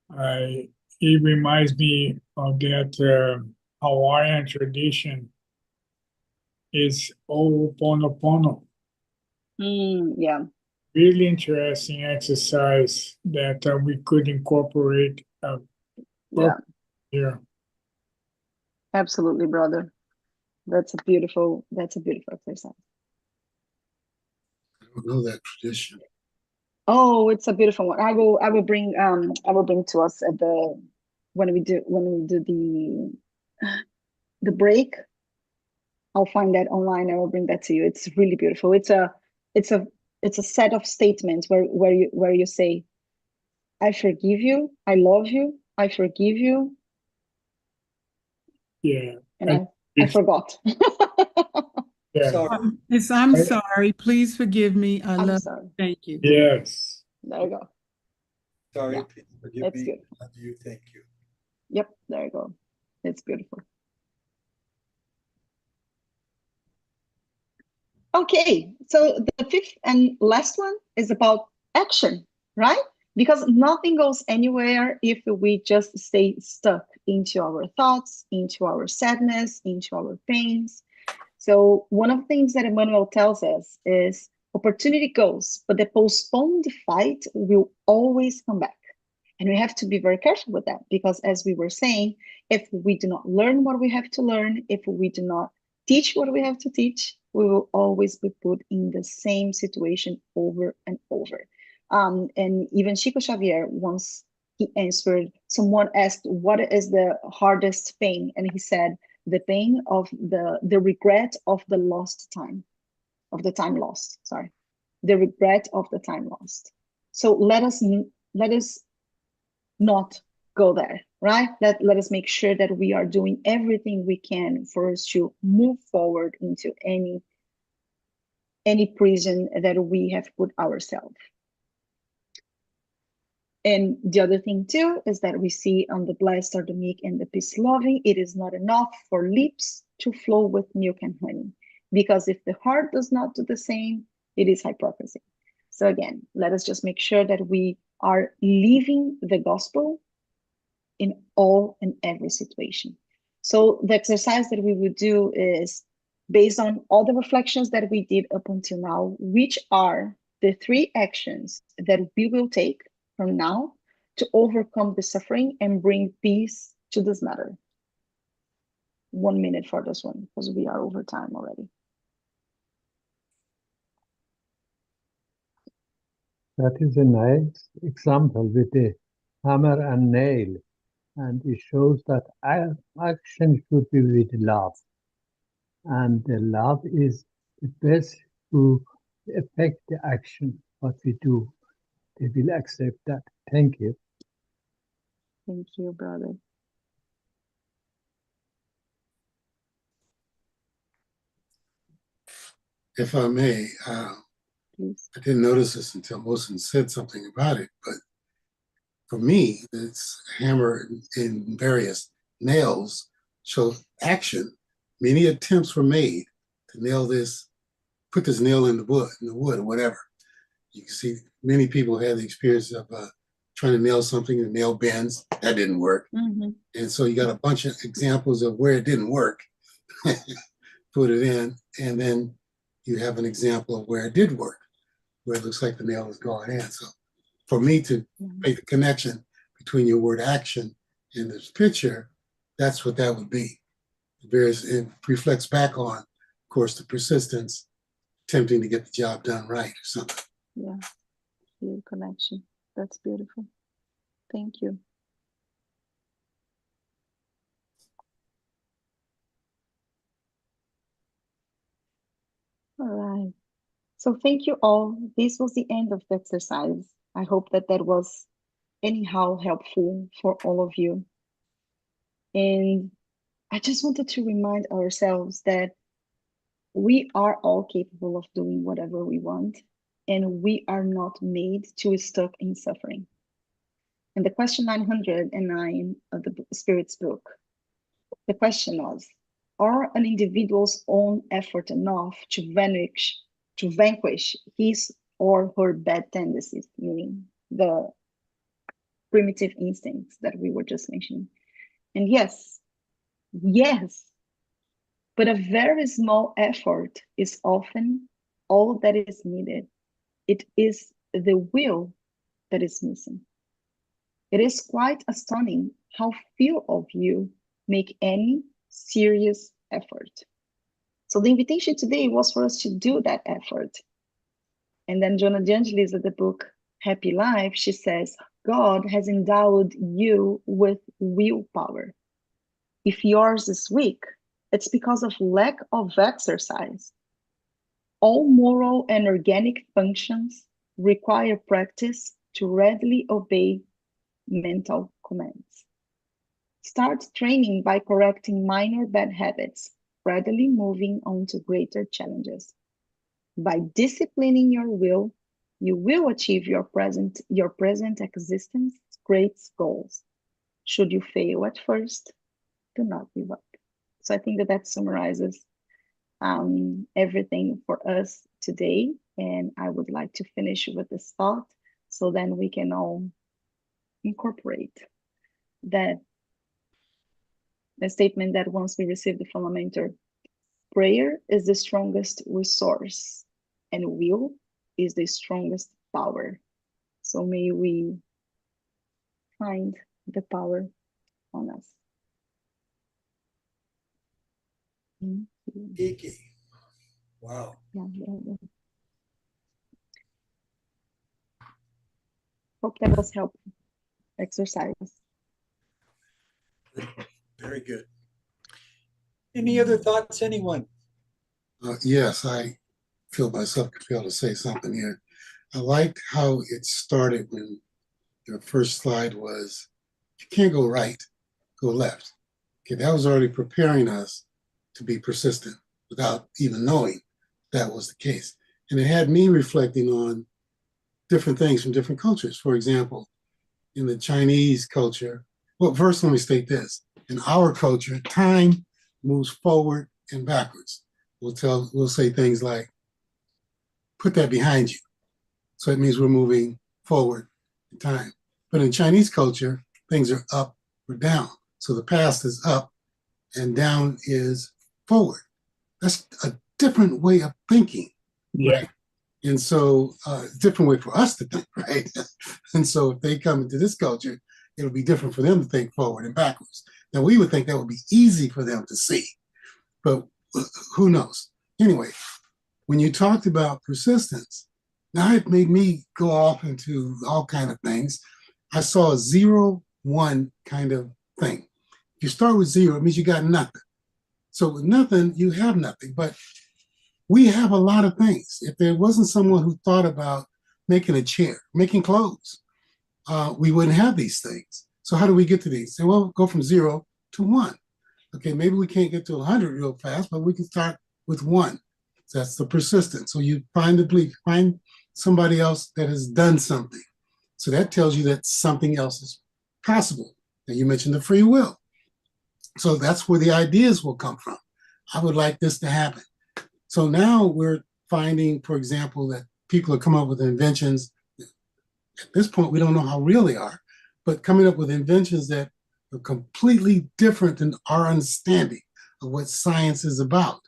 Speaker 1: it reminds me of that Hawaiian tradition is Ho'oponopono.
Speaker 4: Yeah,
Speaker 1: Really interesting exercise that we could incorporate
Speaker 4: yeah,
Speaker 1: here.
Speaker 4: absolutely, brother. That's a beautiful exercise.
Speaker 6: I don't know that tradition.
Speaker 4: Oh, it's a beautiful one. I will bring to us at the when we do the break. I'll find that online. I will bring that to you. It's really beautiful. It's a set of statements where you say, I forgive you, I love you, I forgive you,
Speaker 1: Yeah.
Speaker 4: and I forgot.
Speaker 1: Yeah.
Speaker 3: Sorry.
Speaker 2: I'm
Speaker 1: I-
Speaker 2: sorry. Please forgive me. I
Speaker 4: I'm
Speaker 2: love
Speaker 4: sorry.
Speaker 2: you. Thank you.
Speaker 1: Yes.
Speaker 4: There you go.
Speaker 3: Sorry,
Speaker 4: Yeah,
Speaker 3: please forgive
Speaker 4: it's
Speaker 3: me.
Speaker 4: good.
Speaker 3: Love you, thank you.
Speaker 4: Yep, there you go. It's beautiful. Okay, so the fifth and last one is about action, right? Because nothing goes anywhere if we just stay stuck into our thoughts, into our sadness, into our pains. So one of the things that Emmanuel tells us is opportunity goes, but the postponed fight will always come back. And we have to be very careful with that because, as we were saying, if we do not learn what we have to learn, if we do not teach what we have to teach, we will always be put in the same situation over and over. And even Chico Xavier, once he answered, someone asked, what is the hardest pain? And he said, the pain of the regret of the lost time, of the time lost, sorry, the regret of the time lost. So let us not go there, right? Let us make sure that we are doing everything we can for us to move forward into any prison that we have put ourselves. And the other thing too is that we see on the blessed are the meek and the peace loving, it is not enough for lips to flow with milk and honey, because if the heart does not do the same, it is hypocrisy. So again, let us just make sure that we are living the gospel in all and every situation. So the exercise that we would do is based on all the reflections that we did up until now, which are the 3 actions that we will take from now to overcome the suffering and bring peace to this matter. 1 minute for this one, because we are over time already.
Speaker 5: That is a nice example with the hammer and nail. and it shows that action should be with love, and the love is the best to affect the action what we do. They will accept that. Thank you.
Speaker 4: Thank you, brother.
Speaker 6: If I may,
Speaker 4: Please.
Speaker 6: I didn't notice this until Wilson said something about it, but for me, this hammer in various nails show action. Many attempts were made to nail this, put this nail in the wood, or whatever. You can see many people had the experience of trying to nail something, and nail bends. That didn't work.
Speaker 4: Mm-hmm.
Speaker 6: And so you got a bunch of examples of where it didn't work. Put it in, and then you have an example of where it did work, where it looks like the nail is going in. So for me to make the connection between your word action and this picture, that's what that would be. It reflects back on, of course, the persistence, attempting to get the job done right or something.
Speaker 4: Yeah, your connection. That's beautiful. Thank you. All right. So thank you all. This was the end of the exercise. I hope that that was anyhow helpful for all of you. And I just wanted to remind ourselves that we are all capable of doing whatever we want, and we are not made to be stuck in suffering. In the question 909 of the Spirit's book, the question was, are an individual's own effort enough to vanquish his or her bad tendencies, meaning the primitive instincts that we were just mentioning? And yes, but a very small effort is often all that is needed. It is the will that is missing. It is quite astounding how few of you make any serious effort. So the invitation today was for us to do that effort. And then Jonah DeAngelis at the book Happy Life, she says, God has endowed you with willpower. If yours is weak, it's because of lack of exercise. All moral and organic functions require practice to readily obey mental commands. Start training by correcting minor bad habits, readily moving on to greater challenges. By disciplining your will, you will achieve your present existence's great goals. Should you fail at first, do not give up. So I think that summarizes everything for us today. And I would like to finish with this thought so then we can all incorporate that the statement that once we receive the from a mentor, prayer is the strongest resource and will is the strongest power. So may we find the power on us.
Speaker 3: Kiki. Wow.
Speaker 4: Yeah. Hope that was helpful exercise.
Speaker 3: Very good. Any other thoughts, anyone?
Speaker 6: Yes, I feel myself compelled to say something here. I liked how it started when your first slide was, you can't go right, go left. Okay, that was already preparing us to be persistent without even knowing that was the case. And it had me reflecting on different things from different cultures. For example, in the Chinese culture, well, first let me state this. In our culture, time moves forward and backwards. We'll say things like, put that behind you. So it means we're moving forward in time. But in Chinese culture, things are up or down. So the past is up and down is forward. That's a different way of thinking.
Speaker 1: Yeah.
Speaker 6: Right? And so different way for us to think, right? And so if they come into this culture, it'll be different for them to think forward and backwards. Now we would think that would be easy for them to see, but who knows? Anyway, when you talked about persistence, now it made me go off into all kind of things. I saw a 0-1 kind of thing. If you start with zero, it means you got nothing. So with nothing, you have nothing. But we have a lot of things. If there wasn't someone who thought about making a chair, making clothes, we wouldn't have these things. So how do we get to these? So, well, go from 0 to 1. Okay, maybe we can't get to 100 real fast, but we can start with 1. So that's the persistence. So you find the belief, find somebody else that has done something. So that tells you that something else is possible. And you mentioned the free will. So that's where the ideas will come from. I would like this to happen. So now we're finding, for example, that people are coming up with inventions. At this point, we don't know how real they are, but coming up with inventions that are completely different than our understanding of what science is about.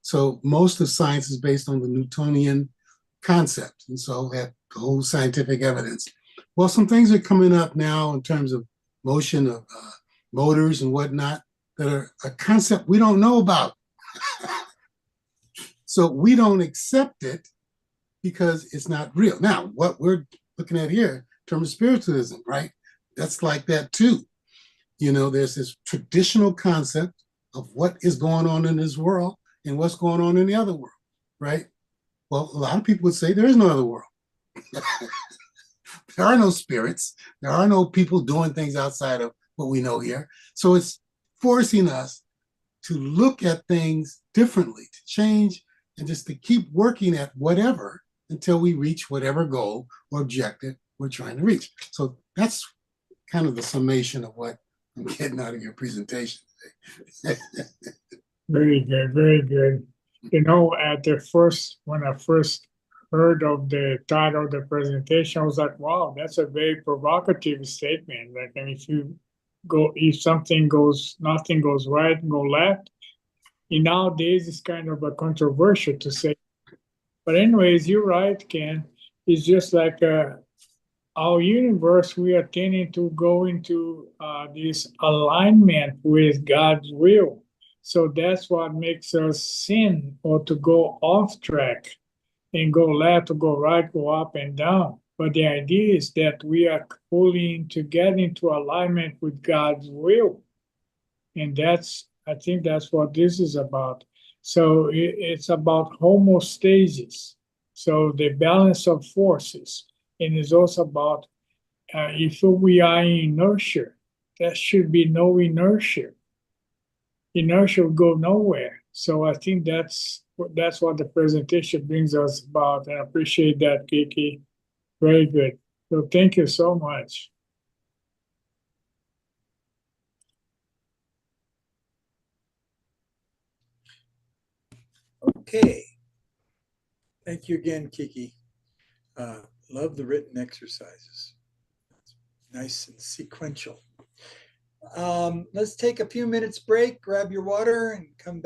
Speaker 6: So most of science is based on the Newtonian concept, and so that whole scientific evidence. Well, some things are coming up now in terms of motion of motors and whatnot that are a concept we don't know about. So we don't accept it because it's not real. Now, what we're looking at here in terms of spiritualism, right? That's like that too. You know, there's this traditional concept of what is going on in this world and what's going on in the other world, right? Well, a lot of people would say there is no other world. There are no spirits. There are no people doing things outside of what we know here. So it's forcing us to look at things differently, to change, and just to keep working at whatever until we reach whatever goal or objective we're trying to reach. So that's kind of the summation of what I'm getting out of your presentation today.
Speaker 1: Very good, very good. You know, when I first heard of the title of the presentation, I was like, wow, that's a very provocative statement. Like, and if nothing goes right, go left. And nowadays, it's kind of a controversial to say. But anyways, you're right, Ken. It's just like our universe, we are tending to go into this alignment with God's will. So that's what makes us sin or to go off track and go left or go right, go up and down. But the idea is that we are pulling to get into alignment with God's will. And I think that's what this is about. So it's about homeostasis. So the balance of forces. And it's also about if we are in inertia, there should be no inertia. Inertia will go nowhere. So I think that's what the presentation brings us about. And I appreciate that, Kiki. Very good. So thank you so much.
Speaker 3: Okay. Thank you again, Kiki. Love the written exercises. Nice and sequential. Let's take a few minutes break, grab your water, and come back.